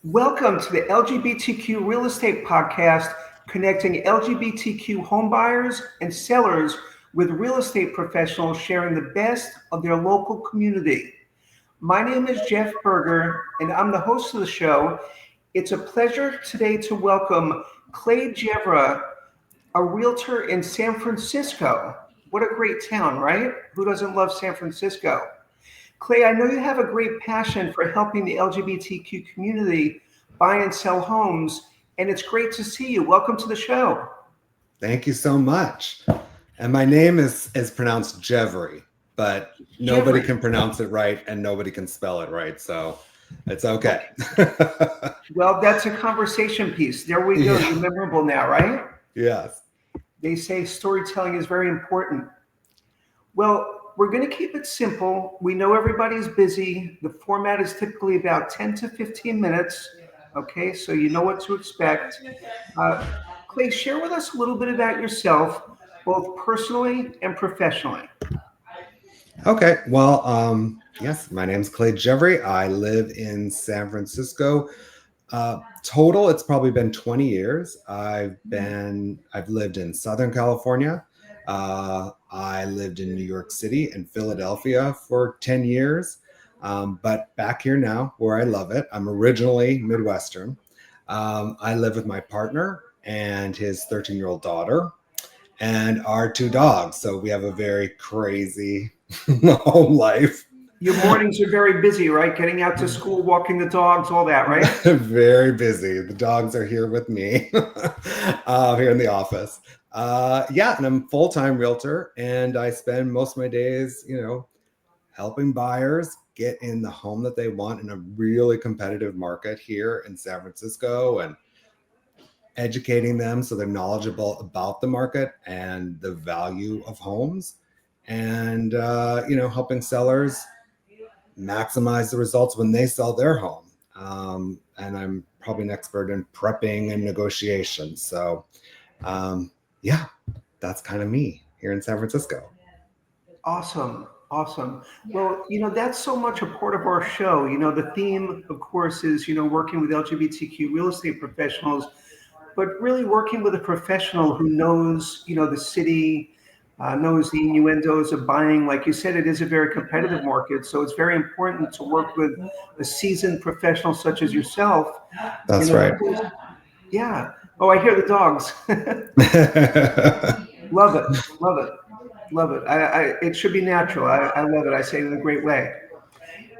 Welcome to the LGBTQ Real Estate Podcast, connecting LGBTQ homebuyers and sellers with real estate professionals sharing the best of their local community. My name is Jeff Berger, and I'm the host of the show. It's a pleasure today to welcome Clay Gjevre, a realtor in San Francisco. What a great town, right? Who doesn't love San Francisco? Clay, I know you have a great passion for helping the LGBTQ community buy and sell homes, and it's great to see you. Welcome to the show. Thank you so much. And my name is pronounced Gjevre, but nobody Gjevre. can pronounce it right and nobody can spell it right. So it's okay. Well, that's a conversation piece. There we go. You're Yeah. memorable now, right? Yes. They say storytelling is very important. Well, we're going to keep it simple. We know everybody's busy. The format is typically about 10 to 15 minutes. Okay, so you know what to expect. Uh, Clay, share with us a little bit about yourself, both personally and professionally. Okay. Well, yes, my name's Clay Gjevre. I live in San Francisco. Total, it's probably been 20 years. I've lived in Southern California. I lived in New York City and Philadelphia for 10 years. But back here now, where I love it, I'm originally Midwestern. I live with my partner and his 13-year-old daughter and our two dogs. So we have a very crazy home life. Your mornings are very busy, right? Getting out to school, walking the dogs, all that, right? Very busy. The dogs are here with me here in the office. Yeah, and I'm full-time realtor, and I spend most of my days, helping buyers get in the home that they want in a really competitive market here in San Francisco and educating them so they're knowledgeable about the market and the value of homes and helping sellers maximize the results when they sell their home. And I'm probably an expert in prepping and negotiation. So, yeah, that's kind of me here in San Francisco. Awesome. Awesome. Well, that's so much a part of our show. The theme, of course, is, working with LGBTQ real estate professionals, but really working with a professional who knows, the city, knows the innuendos of buying. Like you said, it is a very competitive market. So it's very important to work with a seasoned professional such as yourself. That's And of right. course, yeah. Oh, I hear the dogs. Love it. Love it. Love it. It should be natural. I love it. I say it in a great way.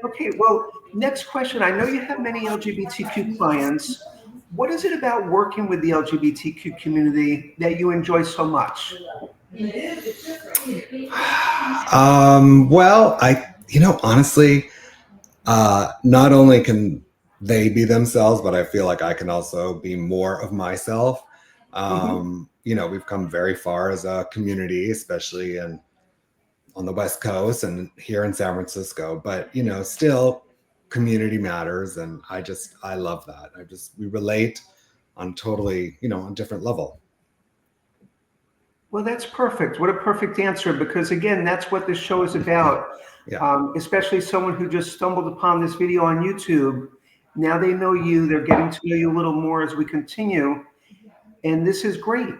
Okay, well, next question. I know you have many LGBTQ clients. What is it about working with the LGBTQ community that you enjoy so much? Well, honestly, not only can they be themselves, but I feel like I can also be more of myself. Hmm. We've come very far as a community, especially on the West Coast and here in San Francisco. But still, community matters, and I love that. We relate on totally on a different level. Well, that's perfect. What a perfect answer, because again, that's what this show is about. Yeah. Especially someone who just stumbled upon this video on YouTube. Now they know you, they're getting to know you a little more as we continue. And this is great.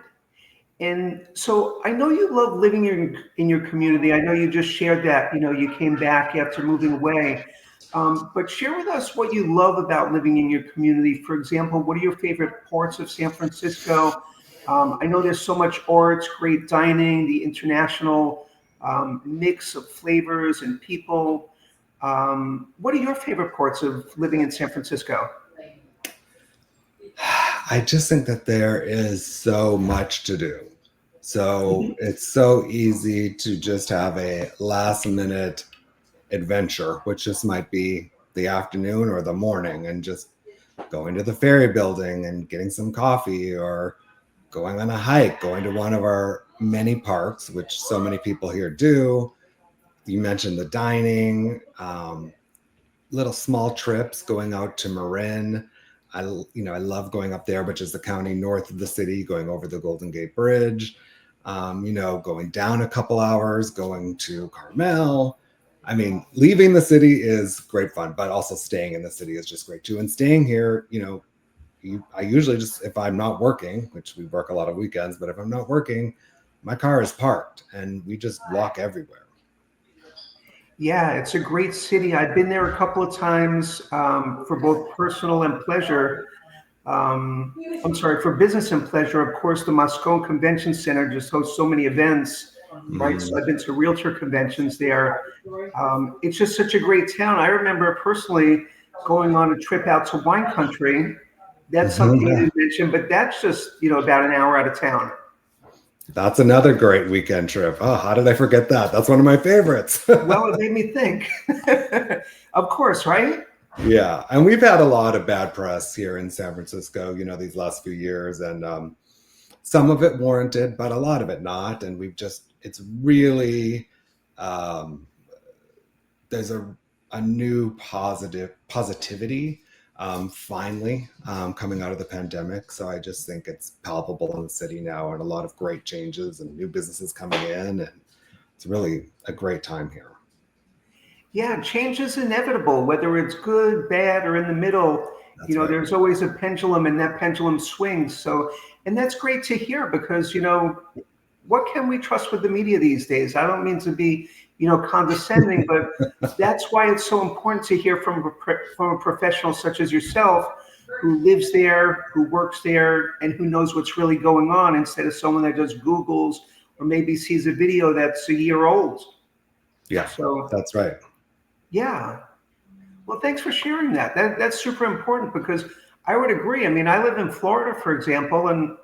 And so I know you love living in your community. I know you just shared that, you came back after moving away. But share with us what you love about living in your community. For example, what are your favorite parts of San Francisco? I know there's so much arts, great dining, the international mix of flavors and people. What are your favorite parts of living in San Francisco? I just think that there is so much to do. So Mhm. it's so easy to just have a last minute adventure, which just might be the afternoon or the morning, and just going to the ferry building and getting some coffee or going on a hike, going to one of our many parks, which so many people here do. You mentioned the dining, little small trips, going out to Marin. I love going up there, which is the county north of the city, going over the Golden Gate Bridge. Going down a couple hours, going to Carmel. I mean, leaving the city is great fun, but also staying in the city is just great too. And staying here, I usually just, if I'm not working, which we work a lot of weekends, but if I'm not working, my car is parked and we just walk everywhere. Yeah, it's a great city. I've been there a couple of times for both personal and pleasure. I'm sorry, for business and pleasure. Of course, the Moscone Convention Center just hosts so many events, right? So Mhm. I've been to Realtor conventions there. It's just such a great town. I remember personally going on a trip out to wine country. That's something you Yeah. didn't mention, but that's just, about an hour out of town. That's another great weekend trip. Oh, how did I forget that? That's one of my favorites. Well, it made me think. Of course, right? Yeah, and we've had a lot of bad press here in San Francisco, these last few years, and some of it warranted, but a lot of it not. And it's really, um, there's a new positivity finally coming out of the pandemic. So I just think it's palpable in the city now, and a lot of great changes and new businesses coming in, and it's really a great time here. Yeah, change is inevitable, whether it's good, bad, or in the middle. That's right. There's always a pendulum, and that pendulum swings. So, and that's great to hear because, what can we trust with the media these days? I don't mean to be, condescending, but that's why it's so important to hear from a professional such as yourself, who lives there, who works there, and who knows what's really going on, instead of someone that just Googles or maybe sees a video that's a year old. Yeah, So, that's right. yeah. Well, thanks for sharing that. That's super important because I would agree. I mean, I live in Florida, for example, and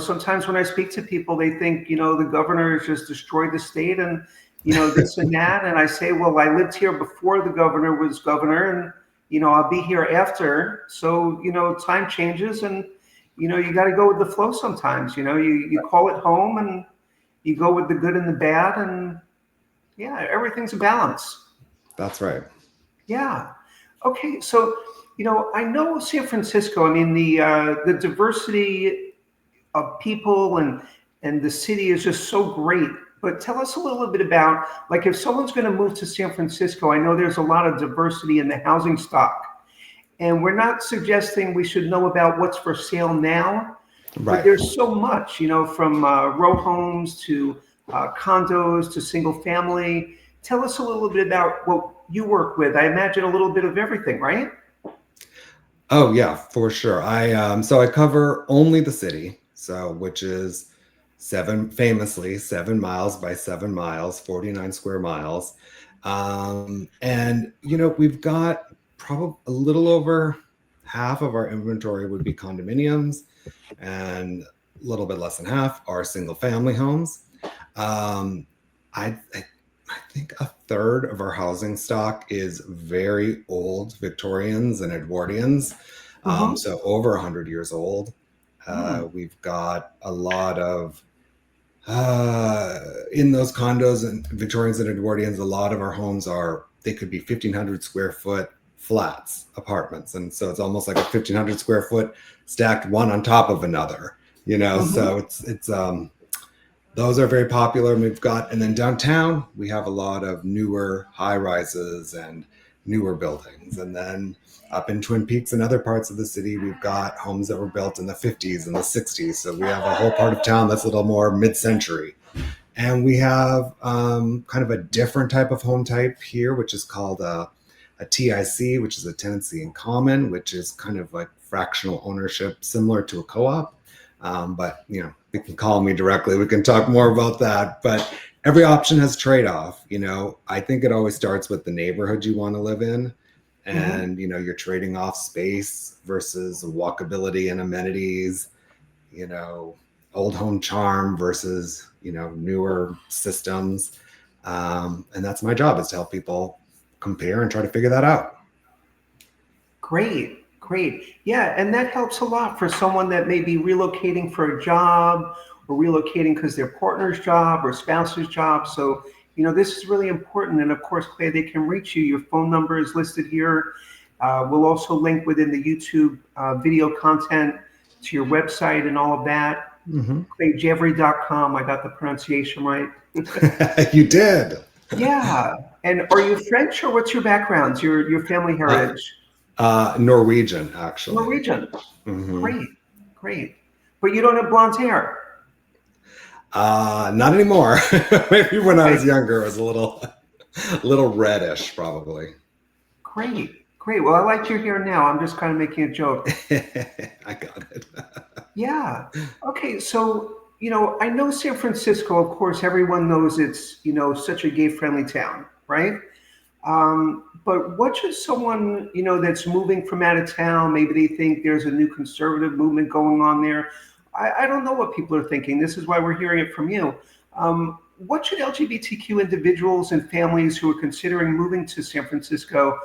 sometimes when I speak to people, they think the governor has just destroyed the state and this and that. And I say, well, I lived here before the governor was governor, and I'll be here after. So time changes, and you got to go with the flow sometimes. You call it home, and you go with the good and the bad, and yeah, everything's a balance. That's right. Yeah. Okay. So, I know San Francisco. I mean, the diversity of people and the city is just so great. But tell us a little bit about, like, if someone's going to move to San Francisco. I know there's a lot of diversity in the housing stock, and we're not suggesting we should know about what's for sale now, but Right. there's so much, from row homes to condos to single family. Tell us a little bit about what you work with. I imagine a little bit of everything, right? Oh yeah, for sure. I cover only the city, so which is 7 miles by 7 miles, 49 square miles. And we've got probably a little over half of our inventory would be condominiums, and a little bit less than half are single family homes. Um, I think a third of our housing stock is very old Victorians and Edwardians, Mm-hmm. so over 100 years old. Mm. We've got a lot of in those condos and Victorians and Edwardians. A lot of our homes they could be 1,500 square foot flats, apartments, and so it's almost like a 1,500 square foot stacked one on top of another. Mm-hmm. So it's those are very popular. And then downtown, we have a lot of newer high rises and newer buildings. And then up in Twin Peaks and other parts of the city, we've got homes that were built in the 50s and the 60s. So we have a whole part of town that's a little more mid century. And we have kind of a different type of home type here, which is called a TIC, which is a tenancy in common, which is kind of like fractional ownership, similar to a co op. But you can call me directly. We can talk more about that. But every option has trade-off. I think it always starts with the neighborhood you want to live in, Mm-hmm. and you're trading off space versus walkability and amenities. You know, old home charm versus newer systems. And that's my job, is to help people compare and try to figure that out. Great, great. Yeah, and that helps a lot for someone that may be relocating for a job or relocating because their partner's job or spouse's job. So, this is really important. And of course, Clay, they can reach you. Your phone number is listed here. We'll also link within the YouTube video content to your website and all of that. Mm-hmm. ClayJevry.com. I got the pronunciation right. You did. Yeah. And are you French or what's your background, your family Uh, heritage? Norwegian, actually. Norwegian. Hmm. Great, great. But you don't have blonde hair. Not anymore. Maybe when I Okay, was younger, it was a little reddish, probably. great, great. Well, I like your hair now. I'm just kind of making a joke. I got it. Yeah. Okay, so I know San Francisco, of course, everyone knows it's, such a gay-friendly town, right? But what should someone, that's moving from out of town, maybe they think there's a new conservative movement going on there. I don't know what people are thinking. This is why we're hearing it from you. What should LGBTQ individuals and families who are considering moving to San Francisco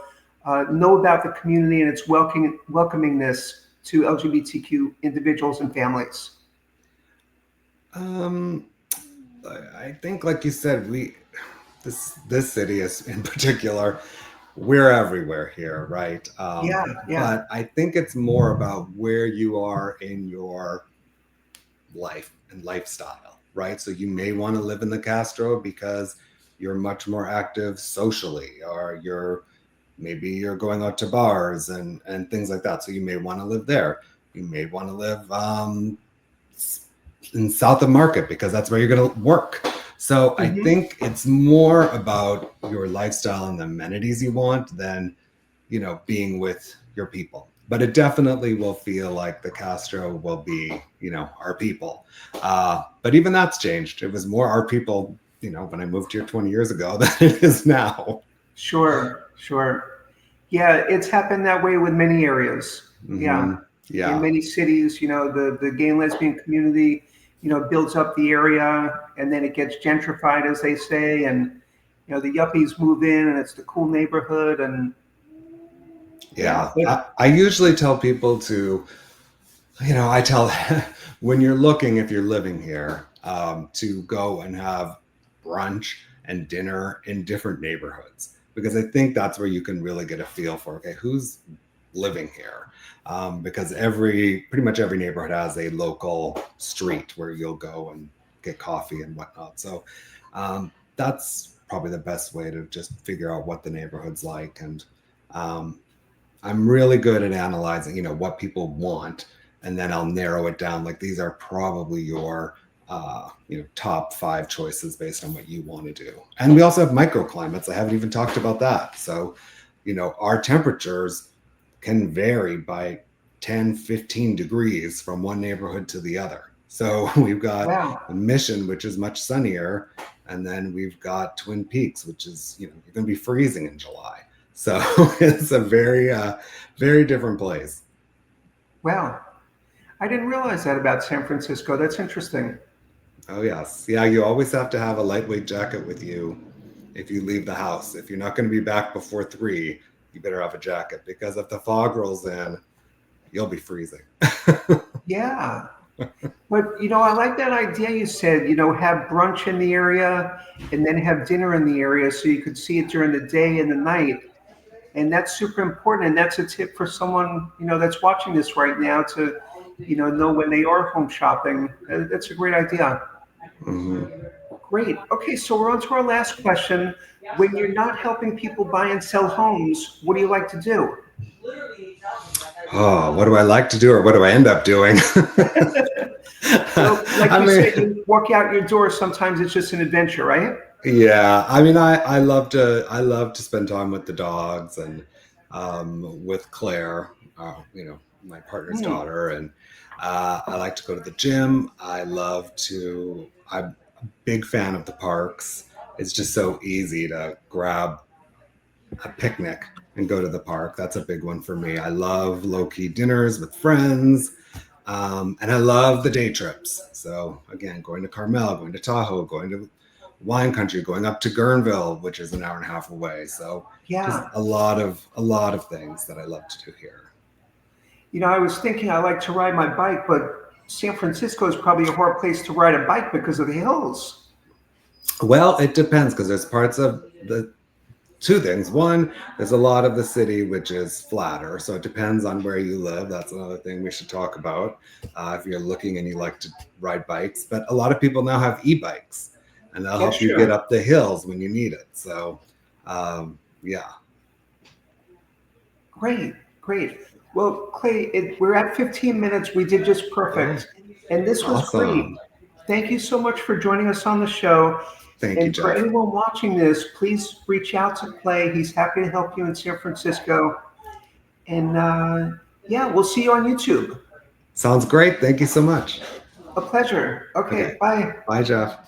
know about the community and its welcomingness to LGBTQ individuals and families? Um, I think, like you said, this city is in particular, we're everywhere here, right? Yeah, yeah. But I think it's more about where you are in your life and lifestyle, right? So you may want to live in the Castro because you're much more active socially, or maybe you're going out to bars and things like that. So you may want to live there. You may want to live in South of Market because that's where you're going to work. So I Hmm. think it's more about your lifestyle and the amenities you want than, being with your people. But it definitely will feel like the Castro will be, our people. But even that's changed. It was more our people, when I moved here 20 years ago than it is now. Sure, sure. Yeah, it's happened that way with many areas. Yeah. Hmm. In Yeah. many cities, the gay and lesbian community, builds up the area and then it gets gentrified, as they say, and the yuppies move in and it's the cool neighborhood and yeah, Yeah. I usually tell people to, I tell when you're looking, if you're living here, to go and have brunch and dinner in different neighborhoods, because I think that's where you can really get a feel for, okay, who's living here. Because pretty much every neighborhood has a local street where you'll go and get coffee and whatnot. So that's probably the best way to just figure out what the neighborhood's like. And um, I'm really good at analyzing, what people want, and then I'll narrow it down. Like, these are probably your, top 5 choices based on what you want to do. And we also have microclimates. I haven't even talked about that. So, our temperatures can vary by 10, 15 degrees from one neighborhood to the other. So we've got wow. the Mission, which is much sunnier, and then we've got Twin Peaks, which is, you're going to be freezing in July. So it's a very different place. Wow. I didn't realize that about San Francisco. That's interesting. Oh yes, yeah. You always have to have a lightweight jacket with you if you leave the house. If you're not going to be back before 3, you better have a jacket, because if the fog rolls in, you'll be freezing. Yeah. But I like that idea you said, have brunch in the area and then have dinner in the area so you could see it during the day and the night. And that's super important. And that's a tip for someone, that's watching this right now to, know when they are home shopping. That's a great idea. Mhm. Great. Okay, so we're on to our last question. When you're not helping people buy and sell homes, what do you like to do? Oh, what do I like to do, or what do I end up doing? Well, like I you mean, said, you walk out your door, sometimes it's just an adventure, right? yeah. I mean, I love to spend time with the dogs and with Claire, my partner's Hmm. daughter, and I like to go to the gym. I'm a big fan of the parks. It's just so easy to grab a picnic and go to the park. That's a big one for me. I love low key dinners with friends. And I love the day trips. So again, going to Carmel, going to Tahoe, going to wine country, going up to Guerneville, which is an hour and a half away. So just Yeah. a lot of things that I love to do here. I was thinking I like to ride my bike, but San Francisco is probably a hard place to ride a bike because of the hills. Well, it depends, because there's parts of the two things. One, there's a lot of the city which is flatter, so it depends on where you live. That's another thing we should talk about, if you're looking and you like to ride bikes. But a lot of people now have e-bikes, and they'll That's help you get true. up the hills when you need it. So Yeah. Great, great. Well, Clay, we're at 15 minutes. We did just Okay. perfect. And this was great. Awesome. Thank you so much for joining us on the show. Thank you, And for Jeff. anyone watching this, please reach out to Clay. He's happy to help you in San Francisco. And yeah, we'll see you on YouTube. Sounds great. Thank you so much. A pleasure. Okay. Okay, bye. Bye, Jeff.